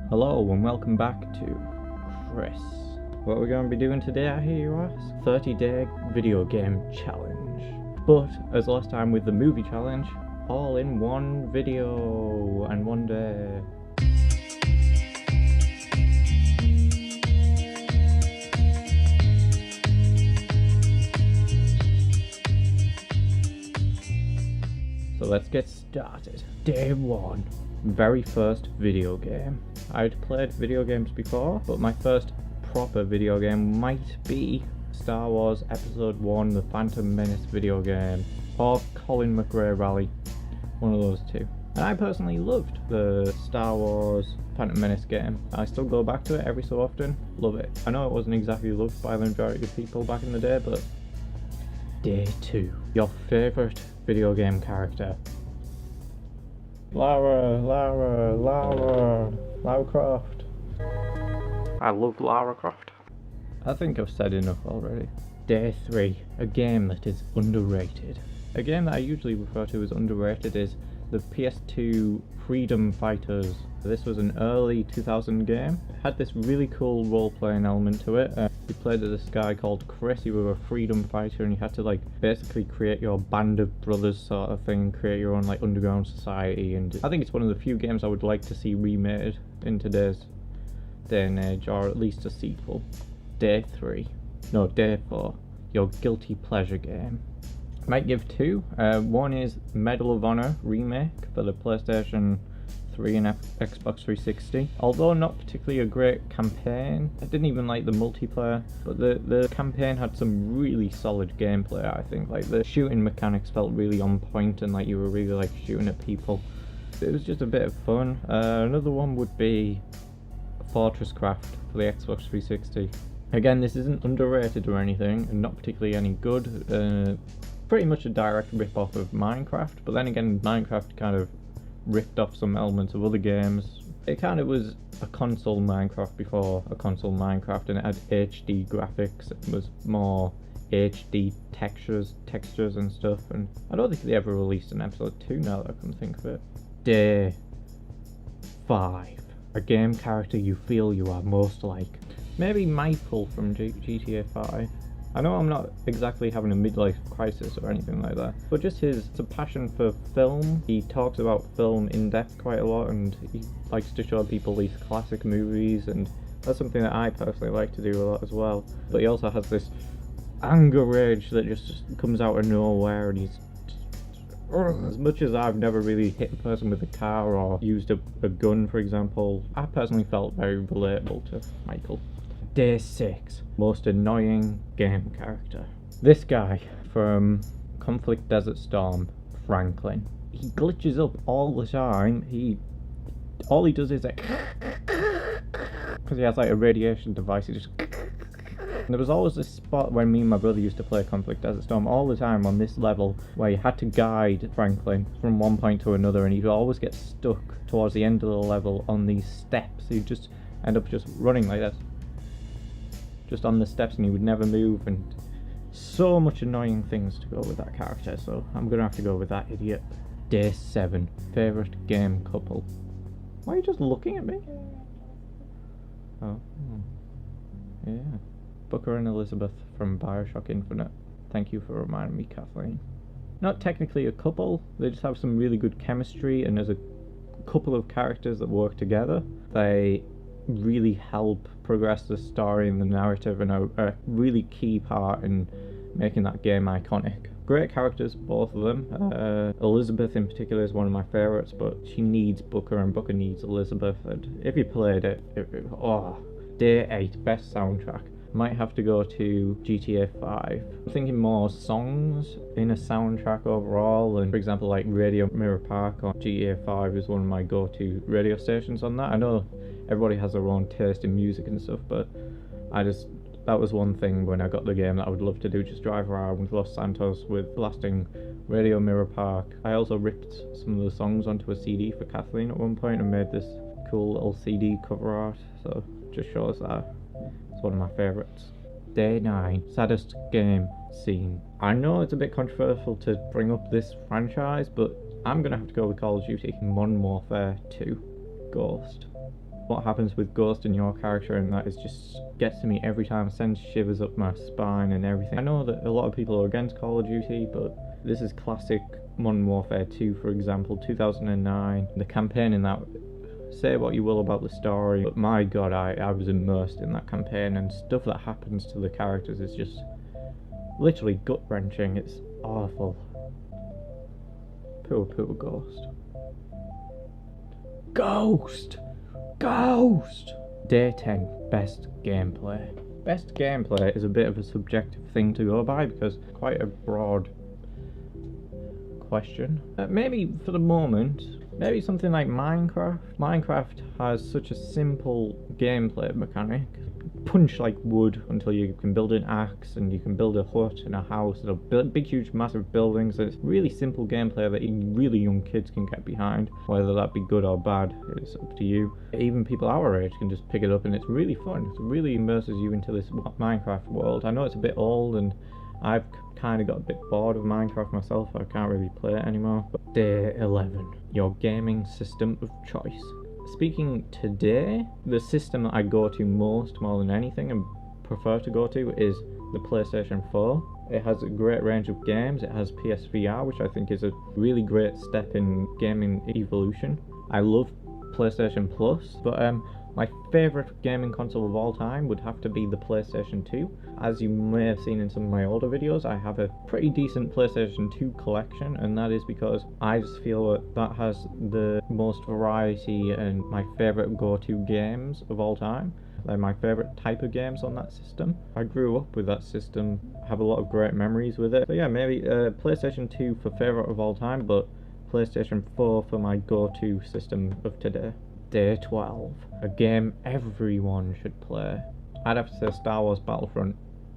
Hello and welcome back to Chris. What we're going to be doing today, I hear you ask? 30-day video game challenge. But as last time with the movie challenge, all in one video and one day. So let's get started. Day 1. Very first video game. I'd played video games before, but my first proper video game might be Star Wars Episode 1, the Phantom Menace video game, or Colin McRae Rally, one of those two. And I personally loved the Star Wars Phantom Menace game. I still go back to it every so often, love it. I know it wasn't exactly loved by the majority of people back in the day, but Day 2. Your favourite video game character. Lara Croft. I love Lara Croft. I think I've said enough already. Day 3. A game that is underrated. A game that I usually refer to as underrated is the PS2 Freedom Fighters. This was an early 2000 game. It had this really cool role-playing element to it. You played as this guy called Chris. You were a freedom fighter and you had to like basically create your band of brothers sort of thing, create your own like underground society, and I think it's one of the few games I would like to see remade in today's day and age, or at least a sequel. Day 4. Your guilty pleasure game. Might give two. One is Medal of Honor remake for the PlayStation 3 and Xbox 360. Although not particularly a great campaign, I didn't even like the multiplayer, but the campaign had some really solid gameplay. I think like the shooting mechanics felt really on point, and like you were really like shooting at people. It was just a bit of fun. Another one would be Fortress Craft for the Xbox 360. Again, this isn't underrated or anything, and not particularly any good. Pretty much a direct rip-off of Minecraft, but then again, Minecraft kind of ripped off some elements of other games. It kind of was a console Minecraft before a console Minecraft, and it had HD graphics. It was more HD textures and stuff, and I don't think they ever released an episode 2 now that I can think of it. Day 5. A game character you feel you are most like. Maybe Michael from GTA 5. I know I'm not exactly having a midlife crisis or anything like that, but just his passion for film. He talks about film in depth quite a lot, and he likes to show people these classic movies, and that's something that I personally like to do a lot as well. But he also has this anger rage that just comes out of nowhere, and he's as much as I've never really hit a person with a car or used a gun, for example, I personally felt very relatable to Michael. Day 6. Most annoying game character. This guy from Conflict Desert Storm, Franklin. He glitches up all the time. All he does is like, because he has like a radiation device, he just. And there was always this spot when me and my brother used to play Conflict Desert Storm all the time on this level, where you had to guide Franklin from one point to another, and he'd always get stuck towards the end of the level on these steps. He'd just end up just running like that, just on the steps, and he would never move, and so much annoying things to go with that character, so I'm gonna have to go with that idiot. Day 7. Favourite game couple. Why are you just looking at me? Oh. Yeah. Booker and Elizabeth from Bioshock Infinite. Thank you for reminding me, Kathleen. Not technically a couple, they just have some really good chemistry, and there's a couple of characters that work together. They really help progress the story and the narrative, and are a really key part in making that game iconic. Great characters, both of them. Elizabeth in particular is one of my favourites, but she needs Booker and Booker needs Elizabeth, and if you played it, Day 8. Best soundtrack. Might have to go to GTA 5. I'm thinking more songs in a soundtrack overall, and for example like Radio Mirror Park on GTA 5 is one of my go-to radio stations on that. I know everybody has their own taste in music and stuff, but that was one thing when I got the game that I would love to do, just drive around with Los Santos with blasting Radio Mirror Park. I also ripped some of the songs onto a CD for Kathleen at one point and made this cool little CD cover art, so just shows that it's one of my favourites. Day 9. Saddest game scene. I know it's a bit controversial to bring up this franchise, but I'm gonna have to go with Call of Duty Modern Warfare 2. Ghost. what happens with Ghost and your character, and that is just gets to me every time, sends shivers up my spine and everything. I know that a lot of people are against Call of Duty, but this is classic Modern Warfare 2, for example, 2009. The campaign in that, say what you will about the story, but my god, I was immersed in that campaign, and stuff that happens to the characters is just literally gut-wrenching. It's awful. Poor Ghost. Ghost! Day 10, best gameplay. Best gameplay is a bit of a subjective thing to go by because it's quite a broad question. Maybe for the moment, maybe something like Minecraft. Minecraft has such a simple gameplay mechanic. Punch like wood until you can build an axe, and you can build a hut and a house and a big huge massive buildings. It's really simple gameplay that really young kids can get behind. Whether that be good or bad, it's up to you. Even people our age can just pick it up, and it's really fun. It really immerses you into this Minecraft world. I know it's a bit old, and I've kind of got a bit bored of Minecraft myself. I can't really play it anymore. But day 11, your gaming system of choice. Speaking today, the system that I go to more than anything and prefer to go to is the PlayStation 4. It has a great range of games. It has PSVR, which I think is a really great step in gaming evolution. I love PlayStation Plus, but my favourite gaming console of all time would have to be the PlayStation 2. As you may have seen in some of my older videos, I have a pretty decent PlayStation 2 collection, and that is because I just feel that has the most variety and my favourite go-to games of all time. They're my favourite type of games on that system. I grew up with that system, have a lot of great memories with it. So yeah, maybe PlayStation 2 for favourite of all time, but PlayStation 4 for my go-to system of today. Day 12, a game everyone should play. I'd have to say Star Wars Battlefront.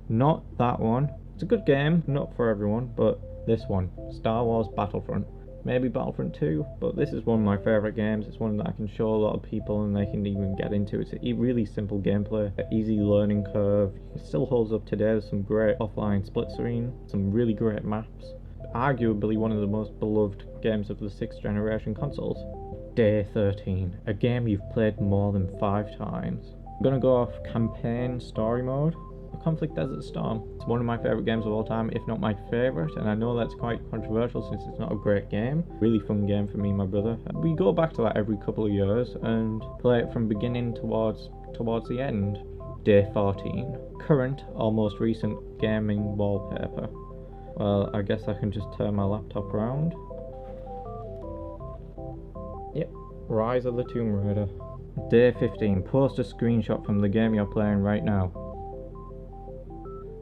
Not that one. It's a good game, not for everyone, but this one, Star Wars Battlefront. Maybe Battlefront 2, but this is one of my favourite games. It's one that I can show a lot of people and they can even get into. It's a really simple gameplay, an easy learning curve. It still holds up today. There's some great offline split screen, some really great maps. Arguably one of the most beloved games of the 6th generation consoles. Day 13, a game you've played more than 5 times. I'm gonna go off campaign story mode. Conflict Desert Storm. It's one of my favourite games of all time, if not my favourite, and I know that's quite controversial since it's not a great game. Really fun game for me and my brother. We go back to that every couple of years and play it from beginning towards the end. Day 14, current or most recent gaming wallpaper. Well, I guess I can just turn my laptop around. Yep, Rise of the Tomb Raider. Day 15, post a screenshot from the game you're playing right now.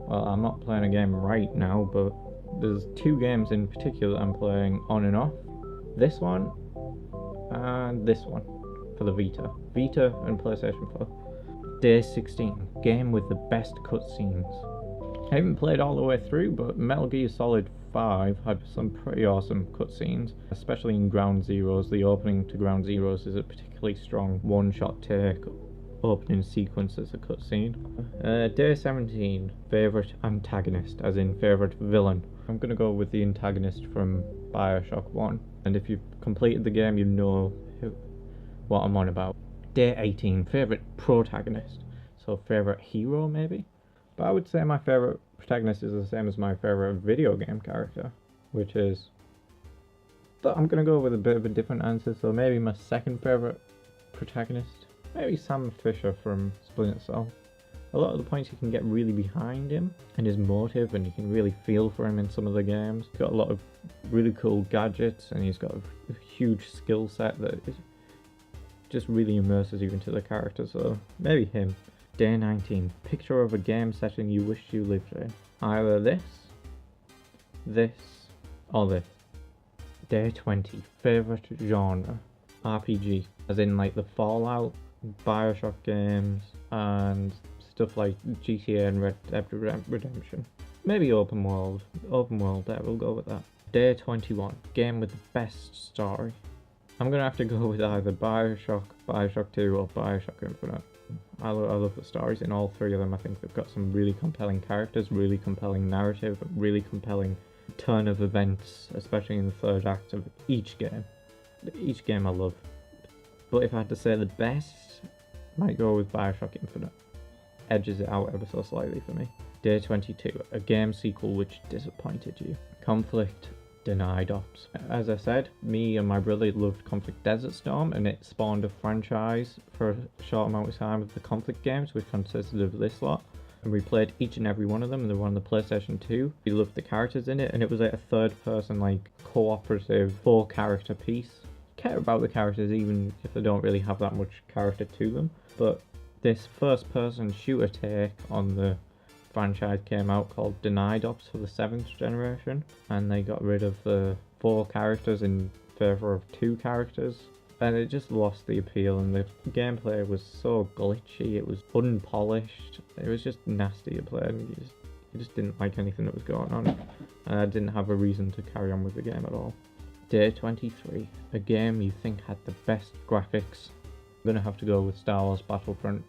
Well, I'm not playing a game right now, but there's 2 games in particular that I'm playing on and off. This one and this one for the Vita. Vita and PlayStation 4. Day 16, game with the best cutscenes. I haven't played all the way through, but Metal Gear Solid 5 had some pretty awesome cutscenes, especially in Ground Zeroes. The opening to Ground Zeroes is a particularly strong one-shot take. Opening sequence as a cutscene. Day 17, favourite antagonist, as in favourite villain. I'm gonna go with the antagonist from Bioshock 1, and if you've completed the game you know what I'm on about. Day 18, favourite protagonist, so favourite hero maybe? But I would say my favourite protagonist is the same as my favourite video game character, which is... But I'm gonna go with a bit of a different answer, so maybe my second favourite protagonist. Maybe Sam Fisher from Splinter Cell. A lot of the points you can get really behind him and his motive, and you can really feel for him in some of the games. He's got a lot of really cool gadgets, and he's got a huge skill set that just really immerses you into the character, so maybe him. Day 19, picture of a game setting you wish you lived in. Either this, or this. Day 20, favourite genre. RPG, as in like the Fallout, Bioshock games, and stuff like GTA and Red Dead Redemption. Maybe open world, there, we'll go with that. Day 21, game with the best story. I'm gonna have to go with either Bioshock, Bioshock 2, or Bioshock Infinite. I love the stories in all 3 of them. I think they've got some really compelling characters, really compelling narrative, really compelling turn of events, especially in the 3rd act of each game. Each game I love. But if I had to say the best, Might go with Bioshock Infinite. Edges it out ever so slightly for me. Day 22, a game sequel which disappointed you. Conflict denied ops. As I said, me and my brother loved Conflict Desert Storm, and it spawned a franchise for a short amount of time of the Conflict games, which consisted of this lot. And we played each and every one of them, and they were on the PlayStation 2. We loved the characters in it, and it was like a third-person, like, cooperative, four-character piece. Care about the characters even if they don't really have that much character to them. But this first-person shooter take on the franchise came out called Denied Ops for the 7th generation, and they got rid of the 4 characters in favour of 2 characters. And it just lost the appeal, and the gameplay was so glitchy, it was unpolished, it was just nasty to play, and you just didn't like anything that was going on. And I didn't have a reason to carry on with the game at all. Day 23, a game you think had the best graphics. I'm gonna have to go with Star Wars Battlefront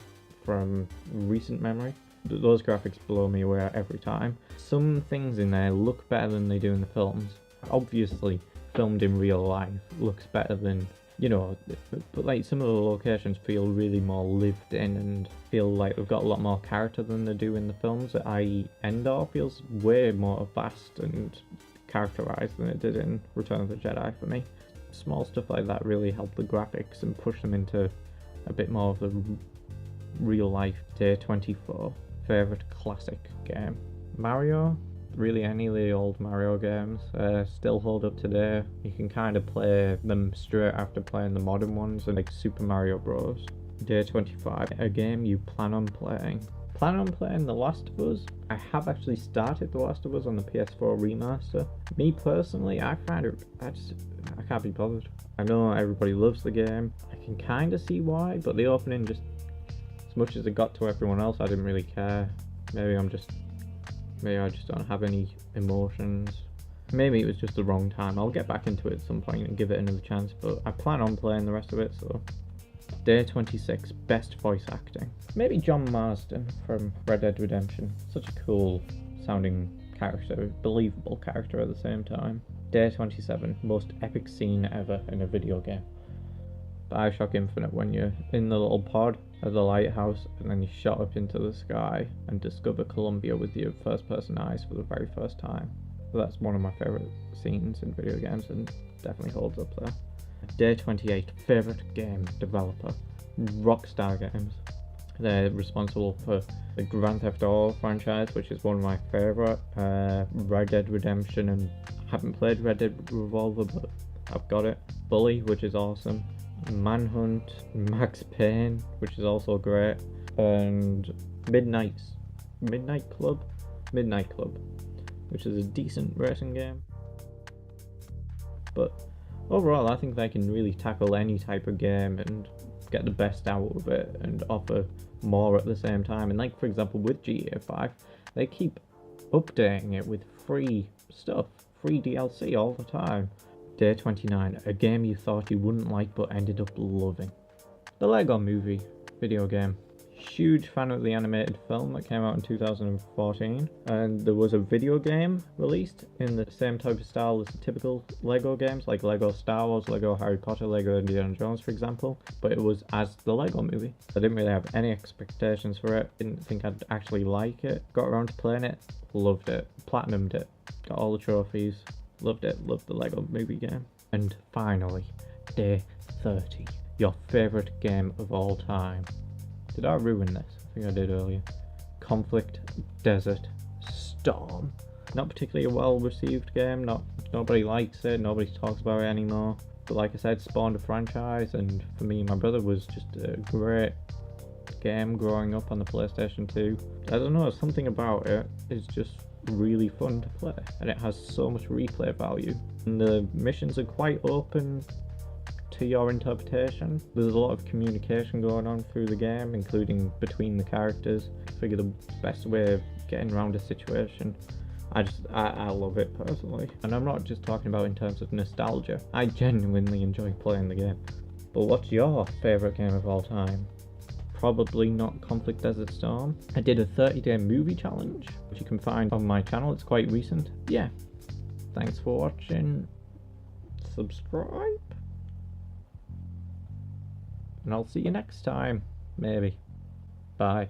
from recent memory. Those graphics blow me away every time. Some things in there look better than they do in the films. Obviously, filmed in real life looks better than, you know, but like some of the locations feel really more lived in and feel like they've got a lot more character than they do in the films. I.e. Endor feels way more vast and characterized than it did in Return of the Jedi for me. Small stuff like that really help the graphics and push them into a bit more of the real life. Day 24, favourite classic game. Mario? Really any of the old Mario games still hold up today. You can kind of play them straight after playing the modern ones, like Super Mario Bros. Day 25, a game you plan on playing. Plan on playing The Last of Us. I have actually started The Last of Us on the PS4 remaster. Me personally, I find it, I can't be bothered. I know everybody loves the game. I can kind of see why, but the opening just, as much as it got to everyone else, I didn't really care. Maybe I just don't have any emotions. Maybe it was just the wrong time. I'll get back into it at some point and give it another chance, but I plan on playing the rest of it, so. Day 26, best voice acting. Maybe John Marsden from Red Dead Redemption. Such a cool sounding character, believable character at the same time. Day 27, most epic scene ever in a video game. Bioshock Infinite, when you're in the little pod at the lighthouse and then you shot up into the sky and discover Columbia with your first person eyes for the very first time. That's one of my favourite scenes in video games and definitely holds up there. Day 28, favourite game developer. Rockstar Games. They're responsible for the Grand Theft Auto franchise, which is one of my favourite. Red Dead Redemption, and I haven't played Red Dead Revolver, but I've got it. Bully, which is awesome. Manhunt, Max Payne, which is also great, and Midnight Club, which is a decent racing game. But overall, I think they can really tackle any type of game and get the best out of it and offer more at the same time. And like, for example, with GTA 5, they keep updating it with free stuff, free DLC all the time. Day 29, a game you thought you wouldn't like but ended up loving. The Lego Movie video game. Huge fan of the animated film that came out in 2014, and there was a video game released in the same type of style as the typical Lego games, like Lego Star Wars, Lego Harry Potter, Lego Indiana Jones, for example, but it was as the Lego Movie. I didn't really have any expectations for it, didn't think I'd actually like it, got around to playing it, loved it, platinumed it, got all the trophies, loved it, loved the Lego Movie game. And finally, day 30, your favourite game of all time. Did I ruin this? I think I did earlier. Conflict Desert Storm. Not particularly a well-received game. Nobody likes it. Nobody talks about it anymore. But like I said, spawned a franchise, and for me and my brother was just a great game growing up on the PlayStation 2. I don't know, something about it is just really fun to play, and it has so much replay value. And the missions are quite open to your interpretation. There's a lot of communication going on through the game, including between the characters. Figure the best way of getting around a situation. I love it personally, and I'm not just talking about in terms of nostalgia. I genuinely enjoy playing the game. But what's your favourite game of all time? Probably not Conflict Desert Storm. I did a 30-day movie challenge, which you can find on my channel. It's quite recent. Yeah, thanks for watching. Subscribe, and I'll see you next time. Maybe. Bye.